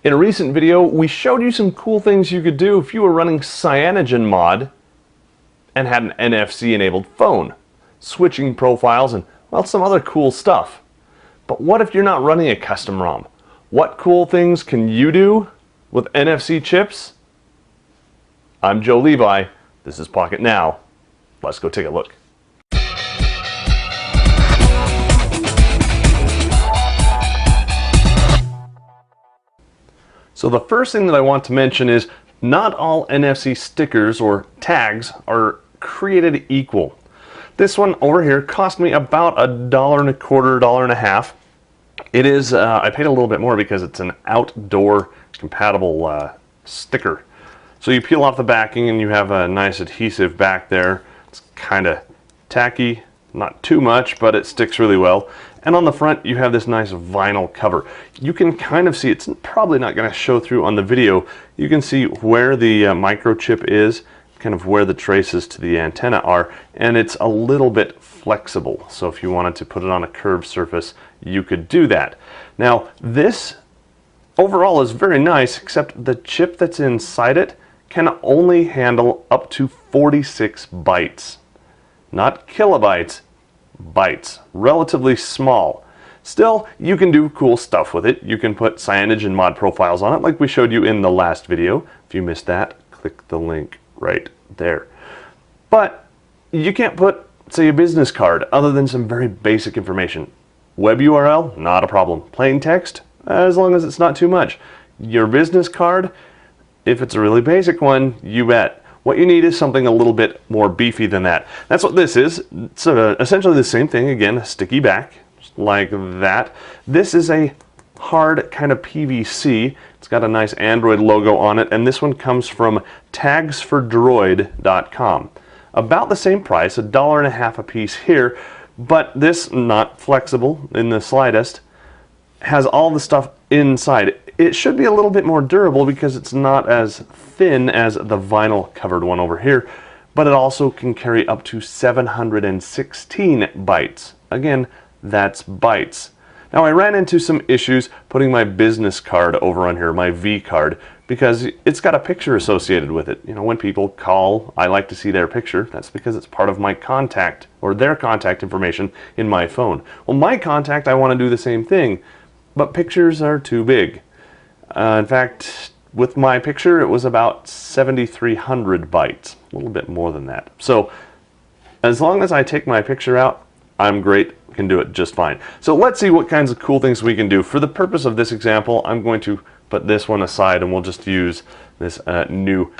In a recent video, we showed you some cool things you could do if you were running CyanogenMod and had an NFC-enabled phone, switching profiles and, well, some other cool stuff. But what if you're not running a custom ROM? What cool things can you do with NFC chips? I'm Joe Levi. This is Pocket Now. Let's go take a look. So the first thing that I want to mention is not all NFC stickers or tags are created equal. This one over here cost me about $1.25, $1.50. It is, I paid a little bit more because it's an outdoor compatible sticker. So you peel off the backing and you have a nice adhesive back there. It's kind of tacky, not too much, but it sticks really well. And on the front you have this nice vinyl cover. You can kind of see, it's probably not going to show through on the video, you can see where the microchip is, kind of where the traces to the antenna are, and it's a little bit flexible. So if you wanted to put it on a curved surface, you could do that. Now this overall is very nice, except the chip that's inside it can only handle up to 46 bytes. Not kilobytes, bytes. Relatively small. Still, you can do cool stuff with it. You can put CyanogenMod profiles on it like we showed you in the last video. If you missed that, click the link right there. But you can't put, say, a business card other than some very basic information. Web URL, not a problem. Plain text, as long as it's not too much. Your business card, if it's a really basic one, you bet. What you need is something a little bit more beefy than that. That's what this is. It's essentially the same thing. Again, a sticky back, just like that. This is a hard kind of PVC. It's got a nice Android logo on it, and this one comes from tagsfordroid.com. About the same price, $1.50 a piece here, but this, not flexible in the slightest, has all the stuff inside. It should be a little bit more durable because it's not as thin as the vinyl covered one over here, but it also can carry up to 716 bytes. Again, that's bytes. Now I ran into some issues putting my business card over on here, my V card, because it's got a picture associated with it. You know, when people call, I like to see their picture. That's because it's part of my contact, or their contact information in my phone. Well, my contact, I want to do the same thing, but pictures are too big. In fact, with my picture, it was about 7,300 bytes, a little bit more than that. So as long as I take my picture out, I'm great, can do it just fine. So let's see what kinds of cool things we can do. For the purpose of this example, I'm going to put this one aside and we'll just use this new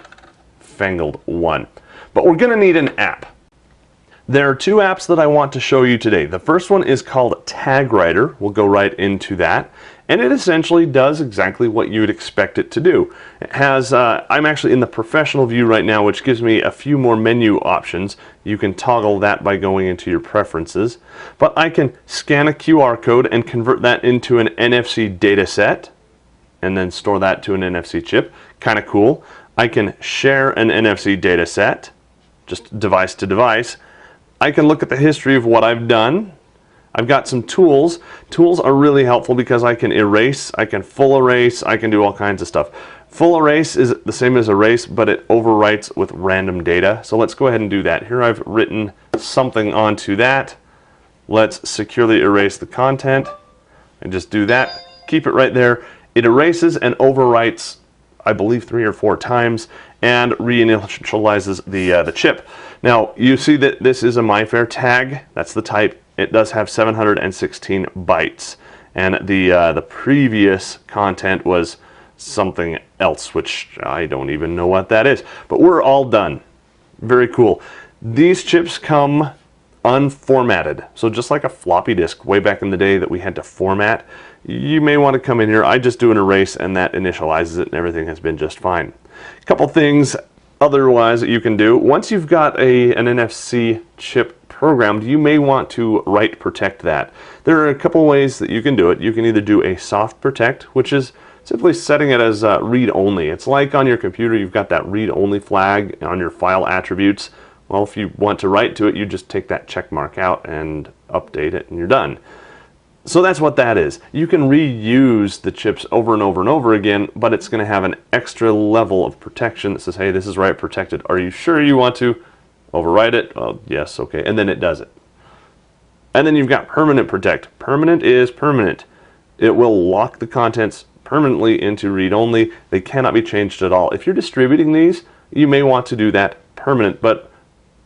fangled one. But we're going to need an app. There are two apps that I want to show you today. The first one is called TagWriter. We'll go right into that. And it essentially does exactly what you would expect it to do. It has, I'm actually in the professional view right now, which gives me a few more menu options. You can toggle that by going into your preferences. But I can scan a QR code and convert that into an NFC data set, and then store that to an NFC chip. Kind of cool. I can share an NFC data set, just device to device. I can look at the history of what I've done. I've got some tools. Tools are really helpful because I can erase, I can full erase, I can do all kinds of stuff. Full erase is the same as erase, but it overwrites with random data. So let's go ahead and do that. Here I've written something onto that. Let's securely erase the content and just do that. Keep it right there. It erases and overwrites, I believe, 3 or 4 times and reinitializes the chip. Now you see that this is a MyFair tag. That's the type. It does have 716 bytes, and the previous content was something else, which I don't even know what that is. But we're all done. Very cool. These chips come unformatted, so just like a floppy disk way back in the day that we had to format, you may want to come in here. I just do an erase and that initializes it, and everything has been just fine. A couple things otherwise that you can do. Once you've got an NFC chip programmed, you may want to write protect that. There are a couple ways that you can do it. You can either do a soft protect, which is simply setting it as read only. It's like on your computer you've got that read only flag on your file attributes. Well, if you want to write to it, you just take that check mark out and update it and you're done. So that's what that is. You can reuse the chips over and over and over again, but it's going to have an extra level of protection that says, hey, this is right protected. Are you sure you want to overwrite it? Oh, yes, okay. And then it does it. And then you've got permanent protect. Permanent is permanent. It will lock the contents permanently into read-only. They cannot be changed at all. If you're distributing these, you may want to do that permanent, but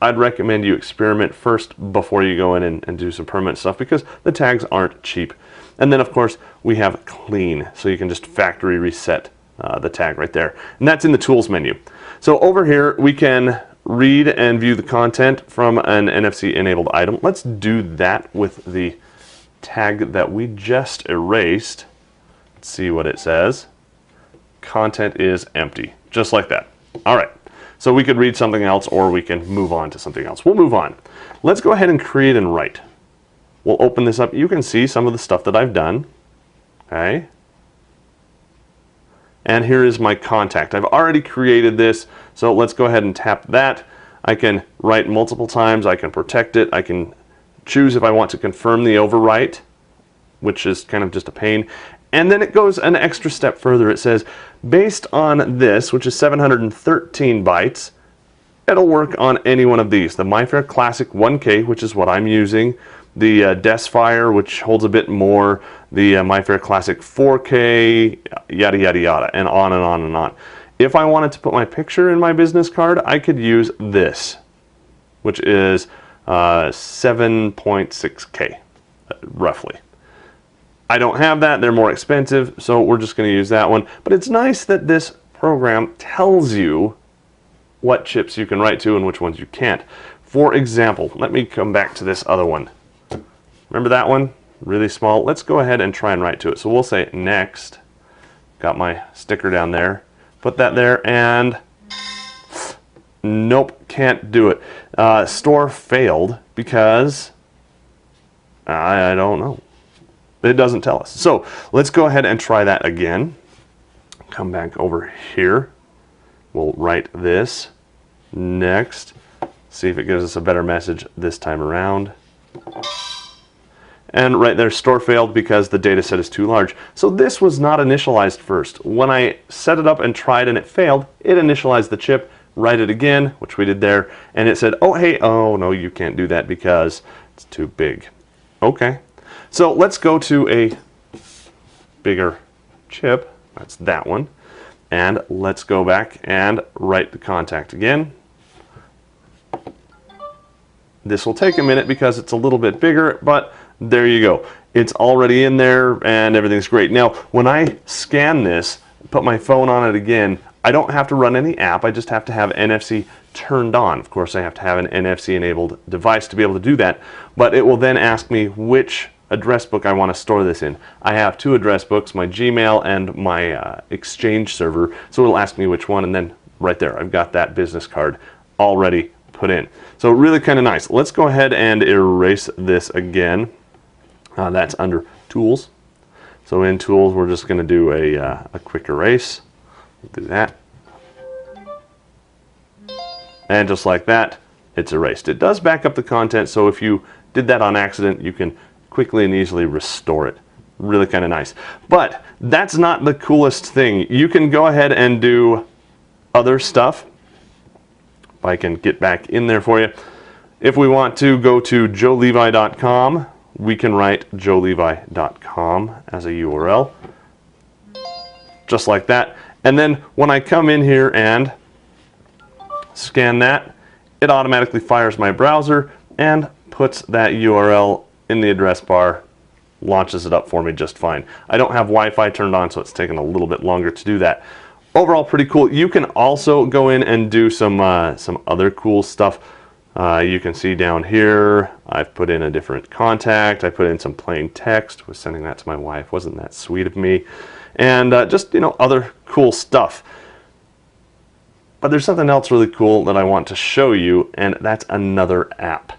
I'd recommend you experiment first before you go in and do some permanent stuff, because the tags aren't cheap. And then, of course, we have clean, so you can just factory reset the tag right there. And that's in the tools menu. So over here, we can read and view the content from an NFC-enabled item. Let's do that with the tag that we just erased. Let's see what it says. Content is empty, just like that. All right. So we could read something else, or we can move on to something else. We'll move on. Let's go ahead and create and write. We'll open this up. You can see some of the stuff that I've done. Okay. And here is my contact. I've already created this, so let's go ahead and tap that. I can write multiple times. I can protect it. I can choose if I want to confirm the overwrite, which is kind of just a pain. And then it goes an extra step further. It says, based on this, which is 713 bytes, it'll work on any one of these. The MyFair Classic 1K, which is what I'm using, the Desfire, which holds a bit more, the MyFair Classic 4K, yada, yada, yada, and on and on and on. If I wanted to put my picture in my business card, I could use this, which is 7.6K, roughly. I don't have that, they're more expensive, so we're just going to use that one. But it's nice that this program tells you what chips you can write to and which ones you can't. For example, let me come back to this other one. Remember that one? Really small. Let's go ahead and try and write to it. So we'll say next. Got my sticker down there. Put that there, and nope, can't do it. Store failed because I don't know. It doesn't tell us. So let's go ahead and try that again. Come back over here. We'll write this. Next. See if it gives us a better message this time around. And right there, store failed because the data set is too large. So this was not initialized first. When I set it up and tried and it failed, it initialized the chip, write it again, which we did there, and it said, oh, hey, oh, no, you can't do that because it's too big. Okay. So let's go to a bigger chip. That's that one. And let's go back and write the contact again. This will take a minute because it's a little bit bigger, but there you go. It's already in there and everything's great. Now, when I scan this, put my phone on it again, I don't have to run any app. I just have to have NFC turned on. Of course, I have to have an NFC-enabled device to be able to do that, but it will then ask me which address book I want to store this in. I have two address books, my Gmail and my Exchange server, so it'll ask me which one, and then right there, I've got that business card already put in. So really kind of nice. Let's go ahead and erase this again. That's under Tools. So in Tools, we're just going to do a quick erase. We'll do that. And just like that, it's erased. It does back up the content, so if you did that on accident, you can quickly and easily restore it. Really kind of nice. But that's not the coolest thing. You can go ahead and do other stuff. If I can get back in there for you. If we want to go to joelevi.com, we can write joelevi.com as a URL. Just like that. And then when I come in here and scan that, it automatically fires my browser and puts that URL in the address bar, launches it up for me just fine. I don't have Wi-Fi turned on, so it's taking a little bit longer to do that. Overall, pretty cool. You can also go in and do some other cool stuff. You can see down here, I've put in a different contact. I put in some plain text. Was sending that to my wife. Wasn't that sweet of me? And just, other cool stuff. But there's something else really cool that I want to show you, and that's another app.